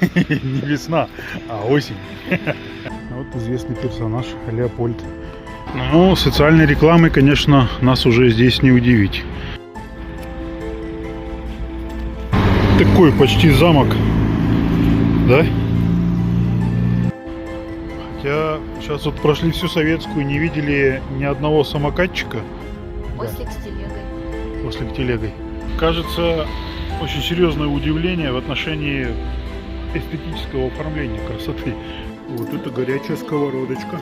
Не весна, а осень. Вот известный персонаж Леопольд. Ну, социальной рекламой, конечно, нас уже здесь не удивить. Такой почти замок, да? Хотя сейчас вот прошли всю советскую, не видели ни одного самокатчика. Ослик с телегой. Ослик телегой. Кажется, очень серьезное удивление в отношении эстетического оформления красоты. Вот это горячая сковородочка.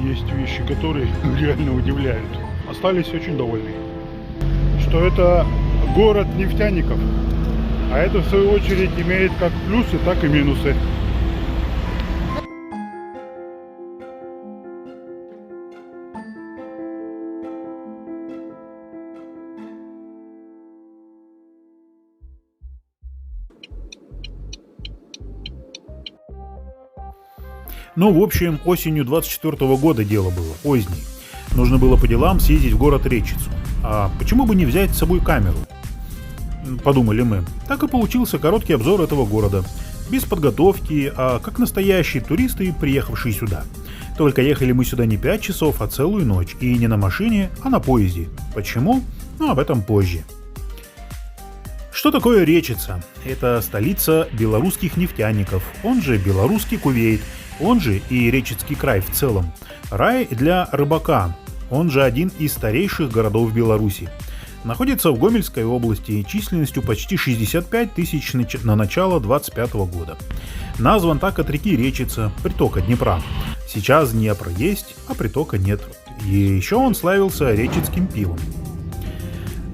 Есть вещи, которые реально удивляют. Остались очень довольны. Что это город нефтяников. А это в свою очередь имеет как плюсы, так и минусы. Ну, в общем, осенью 24 года дело было, поздней. Нужно было по делам съездить в город Речицу. А почему бы не взять с собой камеру? Подумали мы. Так и получился короткий обзор этого города. Без подготовки, а как настоящие туристы, приехавшие сюда. Только ехали мы сюда не 5 часов, а целую ночь. И не на машине, а на поезде. Почему? Ну, об этом позже. Что такое Речица? Это столица белорусских нефтяников, он же белорусский Кувейт, он же и Речицкий край в целом. Рай для рыбака, он же один из старейших городов Беларуси. Находится в Гомельской области численностью почти 65 тысяч на начало 25 года. Назван так от реки Речица, притока Днепра. Сейчас Днепр есть, а притока нет. И еще он славился речицким пивом.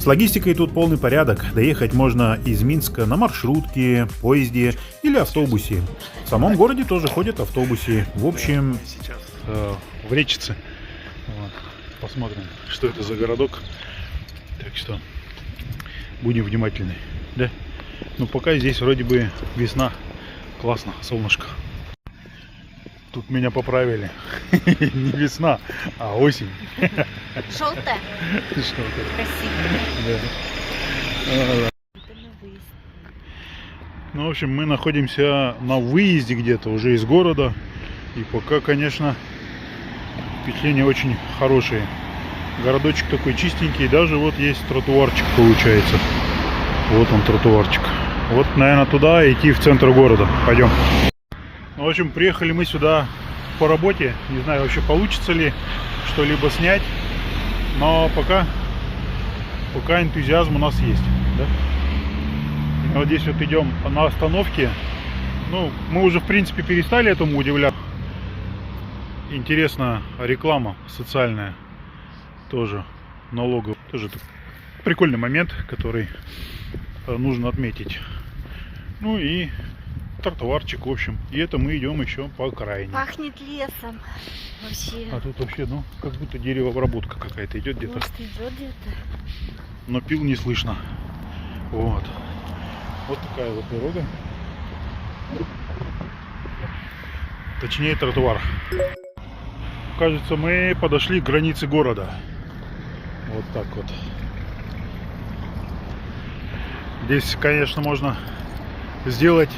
С логистикой тут полный порядок. Доехать можно из Минска на маршрутке, поезде или автобусе. В самом городе тоже ходят автобусы. В общем, Сейчас в Речице. Вот. Посмотрим, что это за городок. Так что будем внимательны. Да? Ну пока здесь вроде бы весна. Классно, солнышко. Тут меня поправили. Не весна, а осень. Желтая. Что-то. Красиво. Да. Ну, в общем, мы находимся на выезде где-то уже из города. И пока, конечно, впечатления очень хорошие. Городочек такой чистенький. Даже вот есть тротуарчик получается. Вот он тротуарчик. Вот, наверное, туда идти в центр города. Пойдем. В общем, приехали мы сюда по работе. Не знаю, вообще получится ли что-либо снять. Но пока энтузиазм у нас есть. Да? Вот здесь вот идем на остановке. Ну, мы уже в принципе перестали этому удивляться. Интересна реклама социальная. Тоже налоговая. Тоже прикольный момент, который нужно отметить. Ну и тротуарчик, в общем. И это мы идем еще по окраине. Пахнет лесом. Вообще. А тут вообще, ну, как будто деревообработка какая-то идет где-то. Может, идет где-то. Но пил не слышно. Вот. Вот такая вот дорога. Точнее, тротуар. Кажется, мы подошли к границе города. Вот так вот. Здесь, конечно, можно сделать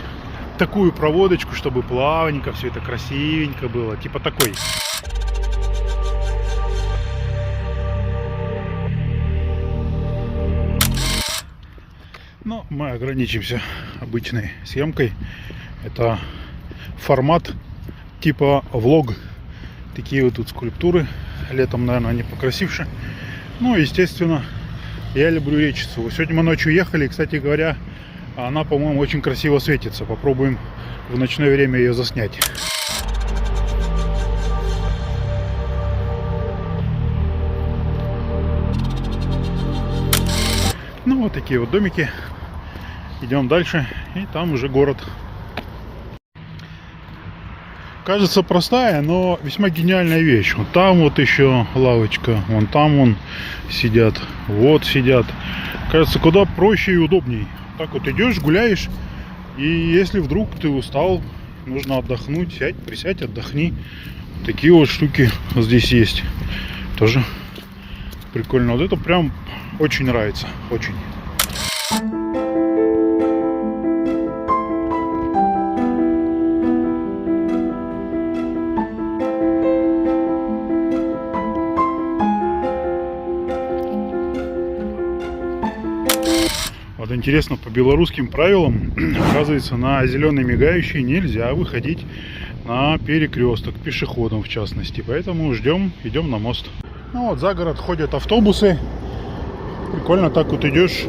такую проводочку, чтобы плавненько, все это красивенько было. Типа такой. Но мы ограничимся обычной съемкой. Это формат типа влог. Такие вот тут скульптуры. Летом, наверное, они покрасивше. Ну, естественно, я люблю Речицу. Сегодня мы ночью ехали, кстати говоря, она, по-моему, очень красиво светится. Попробуем в ночное время ее заснять. Ну, вот такие вот домики. Идем дальше, и там уже город. Кажется простая, но весьма гениальная вещь. Вот там вот еще лавочка, вон там вон сидят, вот сидят. Кажется, куда проще и удобней. Так вот идешь, гуляешь, и если вдруг ты устал, нужно отдохнуть, сядь, присядь, отдохни. Такие вот штуки здесь есть. Тоже прикольно. Вот это прям очень нравится, очень. Вот интересно, по белорусским правилам, оказывается, на зеленый мигающий нельзя выходить на перекресток, пешеходам в частности. Поэтому ждем, идем на мост. Ну вот, за город ходят автобусы. Прикольно, так вот идешь.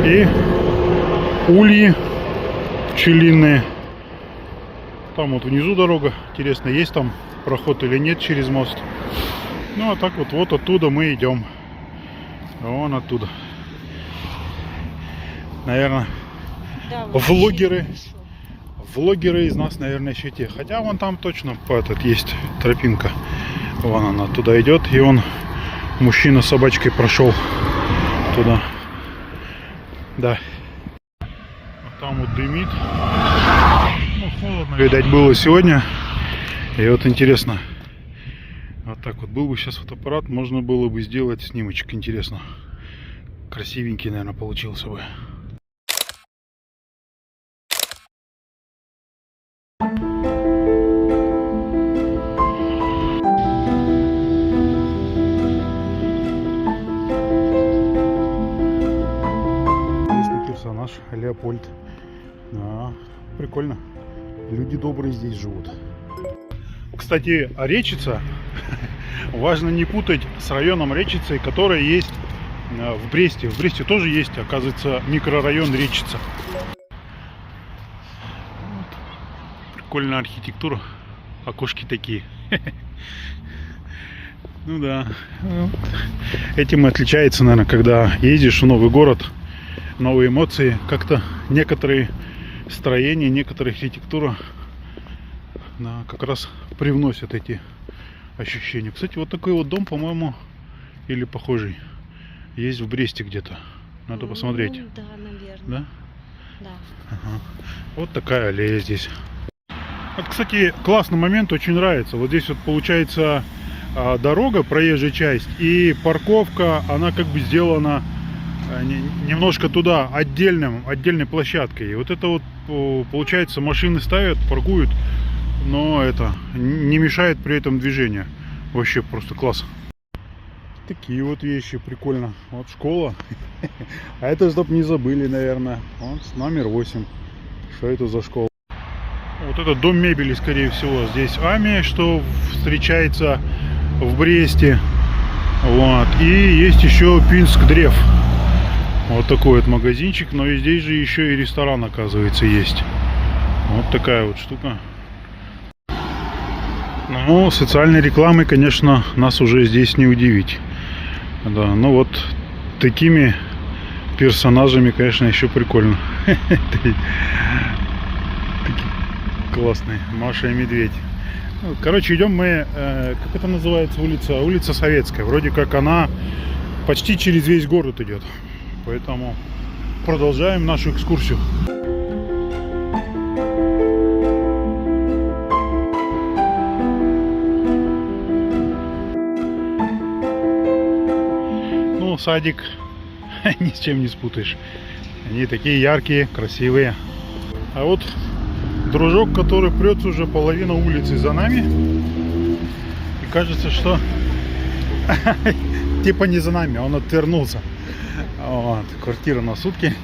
И ульи пчелиные. Там вот внизу дорога. Интересно, есть там проход или нет через мост. Ну а так вот оттуда мы идем. Вон оттуда. Наверное, Да, влогеры из нас, наверное, еще те. Хотя вон там точно есть тропинка. Вон она туда идет. И он, мужчина с собачкой, прошел туда. Да. Вот там вот дымит. Ну, холодно, видать, было сегодня. И вот интересно. Вот так вот. Был бы сейчас фотоаппарат, можно было бы сделать снимочек. Интересно. Красивенький, наверное, получился бы. Персонаж Леопольд. Да, прикольно. Люди добрые здесь живут. Кстати, Речица важно не путать с районом Речицы, который есть в Бресте. В Бресте тоже есть, оказывается, микрорайон Речица. Вот. Прикольная архитектура. Окошки такие. Ну да. Этим и отличается, наверное, когда ездишь в новый город. Новые эмоции, как-то некоторые строения, некоторая архитектура, да, как раз привносят эти ощущения. Кстати, вот такой вот дом, по-моему, или похожий, есть в Бресте где-то. Надо посмотреть. Да, наверное. Да? Да. Ага. Вот такая аллея здесь. Вот, кстати, классный момент, очень нравится. Вот здесь вот получается дорога, проезжая часть, и парковка, она как бы сделана немножко туда, отдельной площадкой. И вот это вот, получается, машины ставят, паркуют, но это не мешает при этом движению. Вообще просто класс. Такие вот вещи, прикольно. Вот школа. А это, чтоб не забыли, наверное. Вот номер 8. Что это за школа? Вот этот дом мебели, скорее всего, здесь Ами, что встречается в Бресте. Вот. И есть еще Пинск Древ. Вот такой вот магазинчик, но и здесь же еще и ресторан, оказывается, есть. Вот такая вот штука. Ну, социальной рекламой, конечно, нас уже здесь не удивить. Да, ну вот такими персонажами, конечно, еще прикольно. Такие классные. Маша и Медведь. Короче, идем мы, как это называется улица? Улица Советская. Вроде как она почти через весь город идет. Поэтому продолжаем нашу экскурсию. Ну, садик ни с чем не спутаешь. Они такие яркие, красивые. А вот дружок, который прется уже половину улицы за нами. И кажется, что типа не за нами, он отвернулся. Вот, квартира на сутки.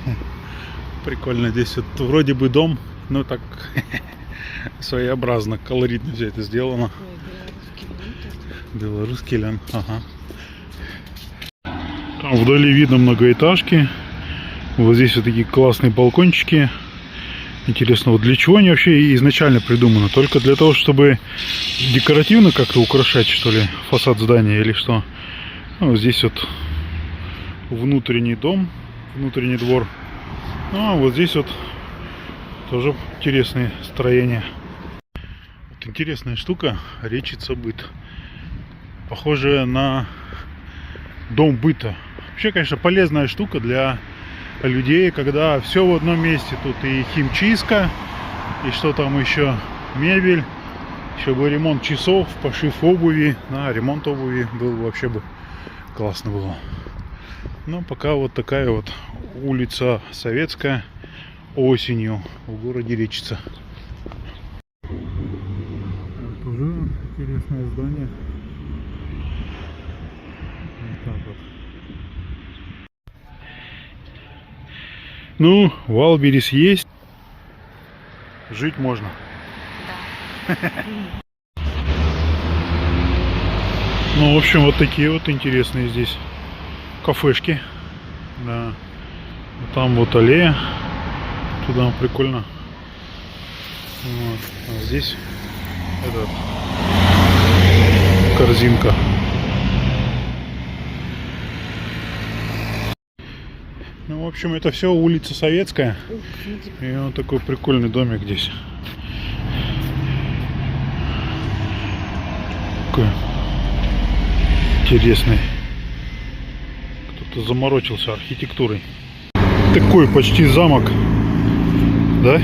Прикольно. Здесь вот вроде бы дом, но так своеобразно, колоритно все это сделано. Белорусский лян. Ага. Там вдали видно многоэтажки. Вот здесь вот такие классные балкончики. Интересно, вот для чего они вообще изначально придуманы? Только для того, чтобы декоративно как-то украшать, что ли, фасад здания или что? Ну, вот здесь вот внутренний дом, внутренний двор. Ну, а вот здесь вот тоже интересные строения. Вот интересная штука, Речица быт. Похоже на дом быта. Вообще, конечно, полезная штука для людей, когда все в одном месте. Тут и химчистка, и что там еще, мебель, еще бы ремонт часов, пошив обуви. Ремонт обуви был вообще бы классно было. Но пока вот такая вот улица Советская осенью в городе Речица. Вот уже интересное здание. Вот так вот. Ну, Валберис есть. Жить можно. Да. Ну, в общем, вот такие вот интересные здесь кафешки. Да. Там вот аллея. Туда прикольно. Вот. А здесь этот корзинка. Ну, в общем, это все улица Советская. И вот такой прикольный домик здесь. Такой интересный. Кто-то заморочился архитектурой. Такой почти замок. Да?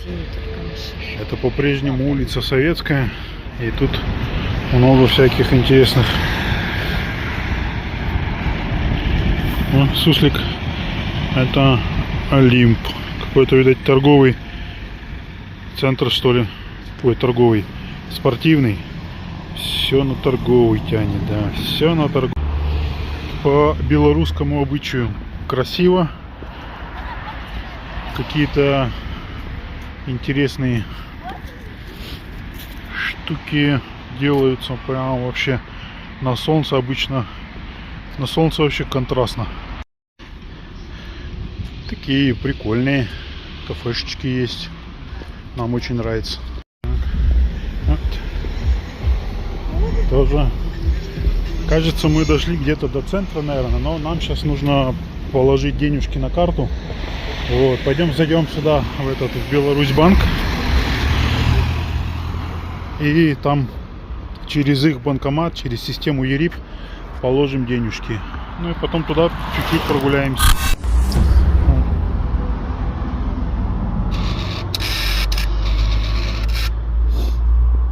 Синий только машина. Это по-прежнему улица Советская. И тут много всяких интересных. О, суслик. Это Олимп. Какой-то, видать, торговый центр, что ли. Ой, торговый. Спортивный. Все на торговый тянет, да. Все на торговый. По белорусскому обычаю красиво. Какие-то интересные штуки делаются прям вообще на солнце обычно. На солнце вообще контрастно. Такие прикольные кафешечки есть. Нам очень нравится. Вот. Тоже. Кажется, мы дошли где-то до центра, наверное, но нам сейчас нужно положить денежки на карту. Вот, пойдем зайдем сюда, в Беларусьбанк. И там через их банкомат, через систему ЕРИП положим денежки. Ну и потом туда чуть-чуть прогуляемся.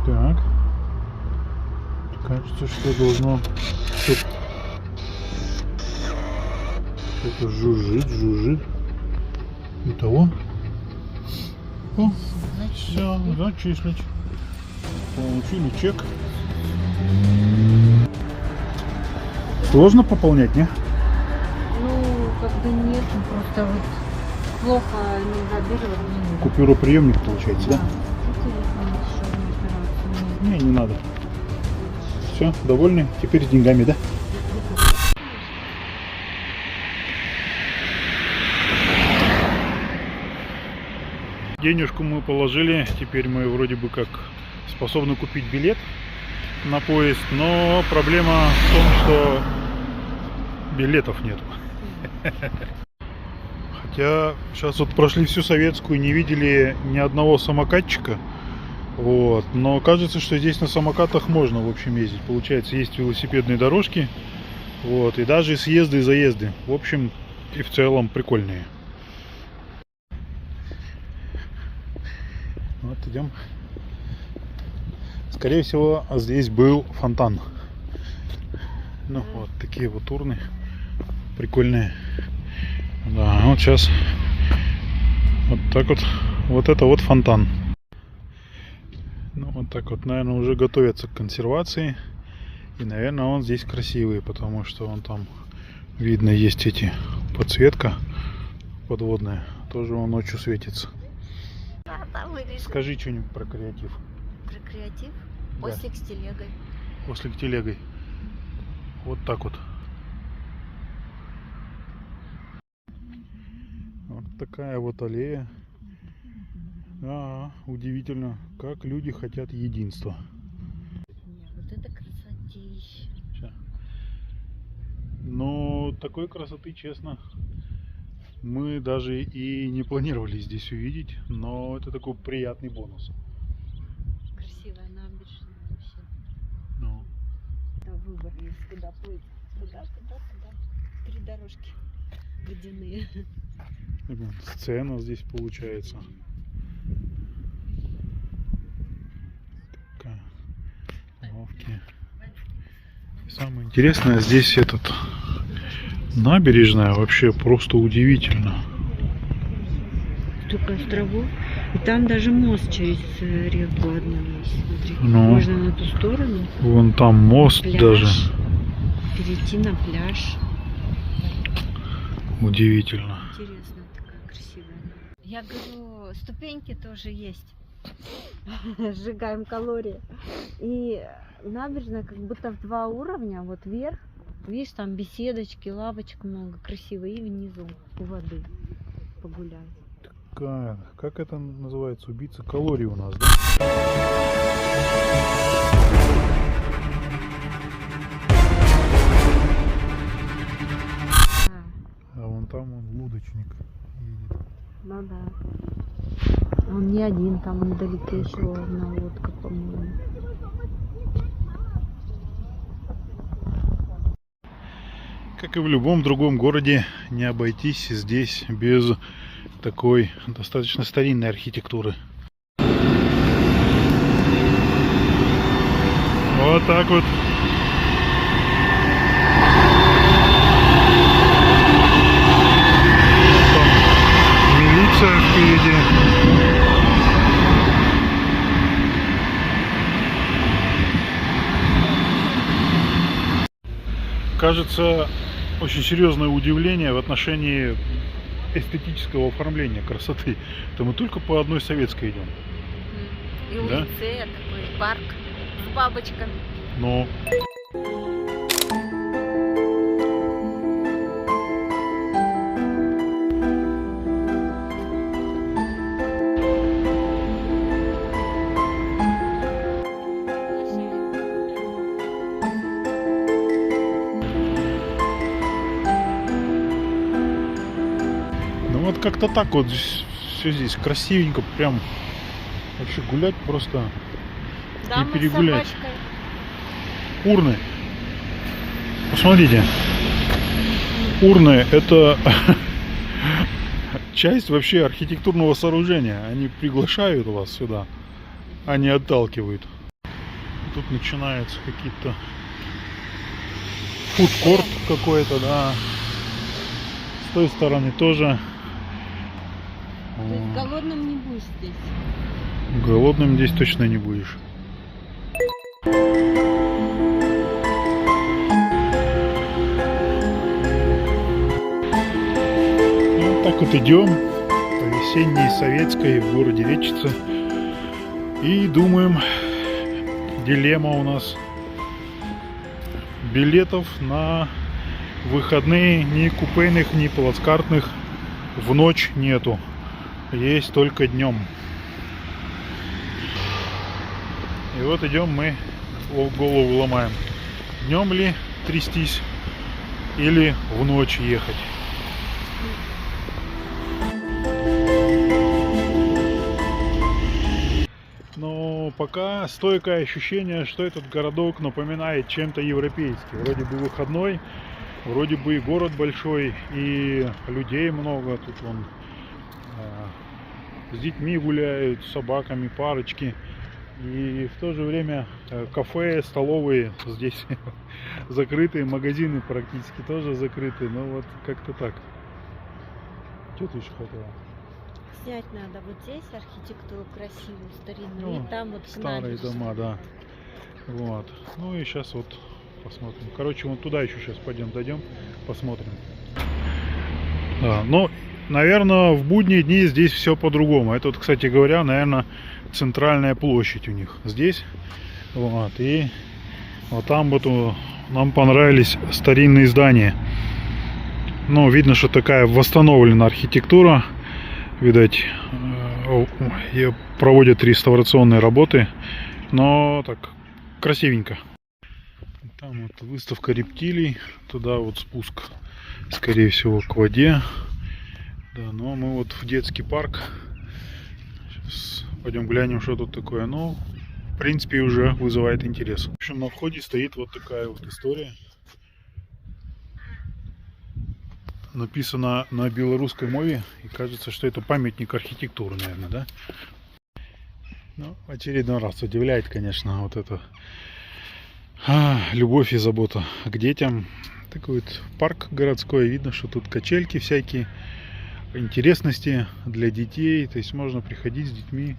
Так. Кажется, что должно что-то жужжит. Итого. О, все, зачислить. Получили чек. Сложно пополнять, не? Ну, как бы нет, просто вот плохо не забеживать не надо. Купюроприемник получается, да? Не надо. Все, довольны? Теперь с деньгами, да? Денежку мы положили, теперь мы вроде бы как способны купить билет на поезд, но проблема в том, что билетов нет. Хотя сейчас вот прошли всю Советскую, не видели ни одного самокатчика, вот, но кажется, что здесь на самокатах можно, в общем, ездить. Получается, есть велосипедные дорожки, вот, и даже съезды и заезды, в общем, и в целом прикольные. Вот, идем. Скорее всего, здесь был фонтан. Ну, вот такие вот урны. Прикольные. Да, вот сейчас. Вот так вот. Вот это вот фонтан. Ну, вот так вот, наверное, уже готовятся к консервации. И, наверное, он здесь красивый, потому что он там, видно, есть эти подсветка подводная. Тоже он ночью светится. Скажи что-нибудь про креатив. Про креатив? Да. Ослик с телегой. Ослик телегой. Вот так вот. Вот такая вот аллея. Удивительно, как люди хотят единства. Вот это красотища. Но такой красоты, честно, мы даже и не планировали здесь увидеть, но это такой приятный бонус. Красивая набережная вообще. Ну. Да, выбор есть, куда плыть. Туда. 3 дорожки водяные. Сцена здесь получается. Такая. Лавки. И самое интересное, здесь этот набережная вообще просто удивительно. Столько островов. И там даже мост через реку одну есть. Смотри. Ну. Можно на ту сторону. Вон там мост Пляж. даже. Перейти на пляж. Удивительно. Интересно, такая красивая. Я говорю, ступеньки тоже есть. Сжигаем калории. И набережная как будто в 2 уровня. Вот вверх. Видишь, там беседочки, лавочек много красиво. И внизу у воды погулять. Как это называется? Убийца калорий у нас, да? А вон там он лодочник едет. Ну да. Он не один, там вдалеке еще одна лодка, по-моему. Как и в любом другом городе, не обойтись здесь без такой достаточно старинной архитектуры. Вот так вот. Там милиция впереди. Кажется, очень серьезное удивление в отношении эстетического оформления красоты. Это мы только по одной советской идем. И Да? улице такой парк с бабочками. Но ну вот как-то так вот все здесь красивенько, прям вообще гулять просто Да, не перегулять. Урны. Посмотрите. Урны — это часть вообще архитектурного сооружения. Они приглашают вас сюда, а не отталкивают. Тут начинаются какие-то фудкорт какой-то, да. С той стороны тоже. То есть голодным не будешь здесь. Голодным здесь точно не будешь. Вот так вот идем по весенней Советской в городе Речице. И думаем, дилемма у нас. Билетов на выходные ни купейных, ни плацкартных в ночь нету. Есть только днем. И вот идем мы, голову ломаем. Днем ли трястись или в ночь ехать. Но пока стойкое ощущение, что этот городок напоминает чем-то европейский. Вроде бы выходной, вроде бы и город большой, и людей много. Тут вон с детьми гуляют, с собаками, парочки. И в то же время кафе, столовые здесь закрытые, магазины практически тоже закрыты. Ну вот как-то так. Что ты еще хотела? Снять надо вот здесь архитектуру красивую, старинную. Ну, И там вот к старые набережной. дома, да. Вот. Ну и сейчас вот посмотрим. Короче, вот туда еще сейчас пойдем, дойдем, посмотрим. Да, ну, наверное, в будние дни здесь все по-другому. Это вот, кстати говоря, наверное, центральная площадь у них здесь. Вот. И вот там вот нам понравились старинные здания. Ну, видно, что такая восстановлена архитектура. Видать, проводят реставрационные работы. Но так красивенько. Там вот выставка рептилий. Туда вот спуск, скорее всего, к воде. Да, но мы вот в детский парк. Сейчас пойдем глянем, что тут такое. Ну, в принципе, уже вызывает интерес. В общем, на входе стоит вот такая вот история. Написано на белорусской мове. И кажется, что это памятник архитектуры, наверное, да? Ну, в очередной раз удивляет, конечно, вот это Любовь и забота к детям. Такой вот парк городской. Видно, что тут качельки всякие, интересности для детей. То есть можно приходить с детьми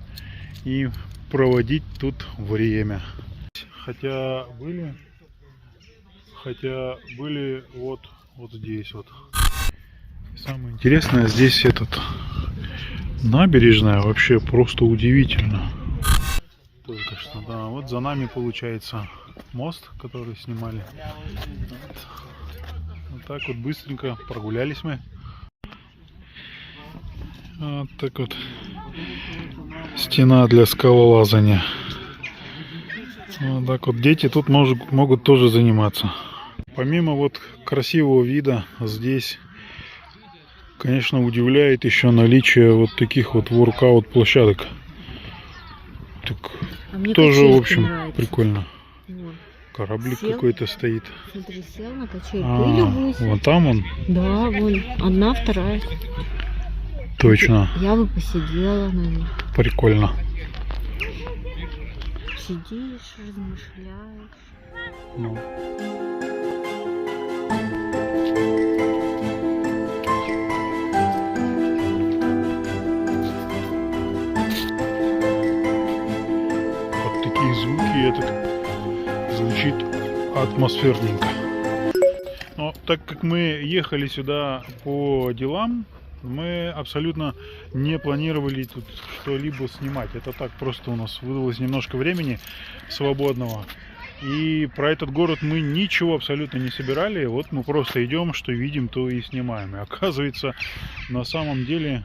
и проводить тут время. Хотя были вот здесь вот. Самое интересное, здесь набережная вообще просто удивительно. Только что, да, вот за нами получается мост, который снимали. Вот так вот быстренько прогулялись мы. Вот так вот стена для скалолазания. Вот так вот дети тут могут тоже заниматься. Помимо вот красивого вида, здесь, конечно, удивляет еще наличие вот таких вот воркаут площадок. Так, тоже, в общем, нравится. Прикольно. Вот. Кораблик какой-то стоит. Смотри, сел на качельку и любуйся. Вон там он? Да, вон. Одна, вторая. Точно. Я бы посидела на ней. Прикольно. Сидишь, размышляешь. Ну. Вот такие звуки, это звучит атмосферненько. Но так как мы ехали сюда по делам, мы абсолютно не планировали тут что-либо снимать. Это так, просто у нас выдалось немножко времени свободного. И про этот город мы ничего абсолютно не собирали. Вот мы просто идем, что видим, то и снимаем. И оказывается, на самом деле...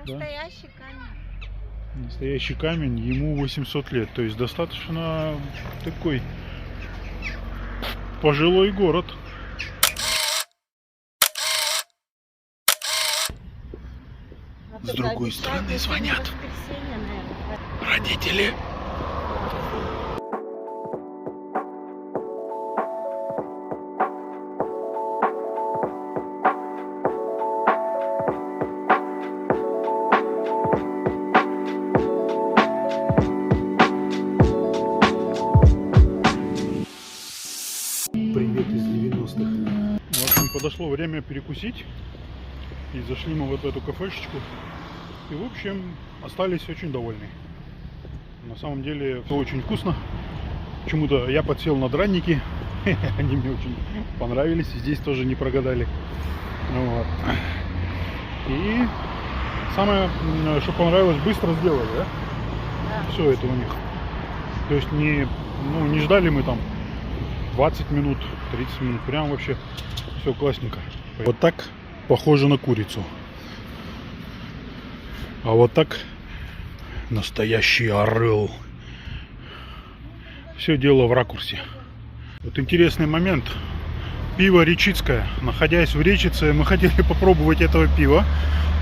Настоящий камень. Настоящий камень, ему 800 лет. То есть достаточно такой пожилой город. С другой стороны звонят родители. Привет из 90-х. В общем, подошло время перекусить. И зашли мы вот в эту кафешечку. И, в общем, остались очень довольны. На самом деле, все очень вкусно. Почему-то я подсел на драники. Они мне очень понравились. Здесь тоже не прогадали. Вот. И самое, что понравилось, быстро сделали, да? Да. Все это у них. То есть не ждали мы там 20 минут, 30 минут. Прям вообще все классненько. Вот так похоже на курицу. А вот так настоящий орел. Все дело в ракурсе. Вот интересный момент. Пиво речицкое. Находясь в Речице, мы хотели попробовать этого пива.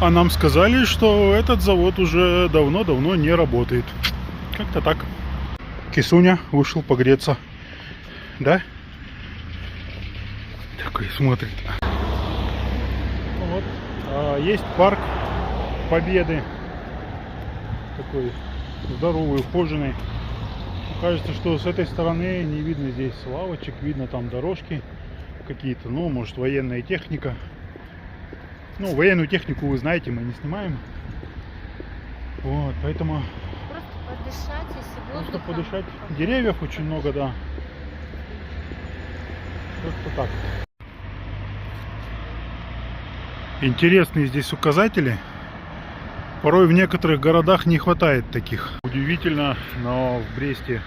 А нам сказали, что этот завод уже давно-давно не работает. Как-то так. Кисуня вышел погреться. Да? Такой смотрит. Вот. Есть парк Победы. Такой здоровый, ухоженный. Кажется, что с этой стороны не видно здесь лавочек, видно там дорожки какие-то, ну, может, военная техника. Ну, военную технику, вы знаете, мы не снимаем. Вот, поэтому... Просто подышать, если просто подышать. Деревьев очень много, да. Просто так. Интересные здесь указатели. Порой в некоторых городах не хватает таких. Удивительно, но в Бресте,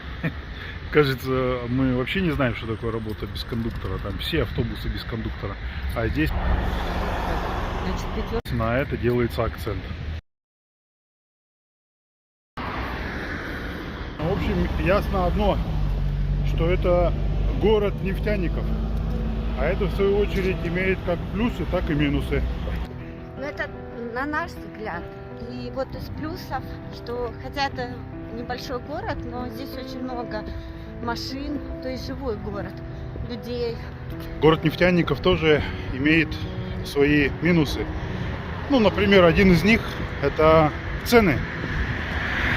кажется, мы вообще не знаем, что такое работа без кондуктора. Там все автобусы без кондуктора. А здесь на это делается акцент. В общем, ясно одно, что это город нефтяников. А это, в свою очередь, имеет как плюсы, так и минусы. Ну, это на наш взгляд. И вот из плюсов, что хотя это небольшой город, но здесь очень много машин, то есть живой город, людей. Город нефтяников тоже имеет свои минусы. Ну, например, один из них — это цены.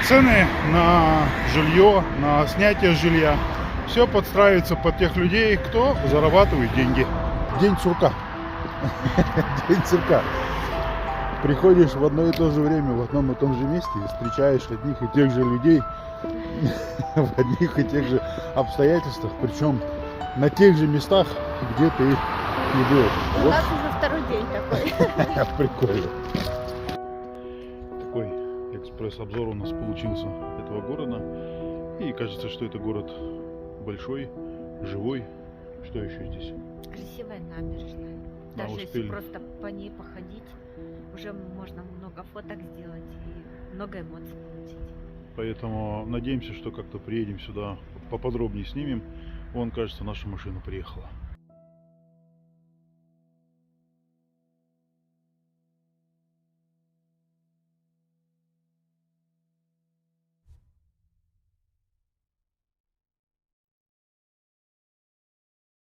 Цены на жилье, на снятие жилья Все подстраивается под тех людей, кто зарабатывает деньги. День сурка. День сурка. Приходишь в одно и то же время, в одном и том же месте и встречаешь одних и тех же людей в одних и тех же обстоятельствах, причем на тех же местах, где ты их не был. У нас уже второй день такой. Прикольно. Такой экспресс-обзор у нас получился этого города. И кажется, что это город большой, живой. Что еще здесь? Красивая набережная. Да, Даже успели. если просто по ней походить, уже можно много фоток сделать и много эмоций получить. Поэтому надеемся, что как-то приедем сюда, поподробнее снимем. Вон, кажется, наша машина приехала.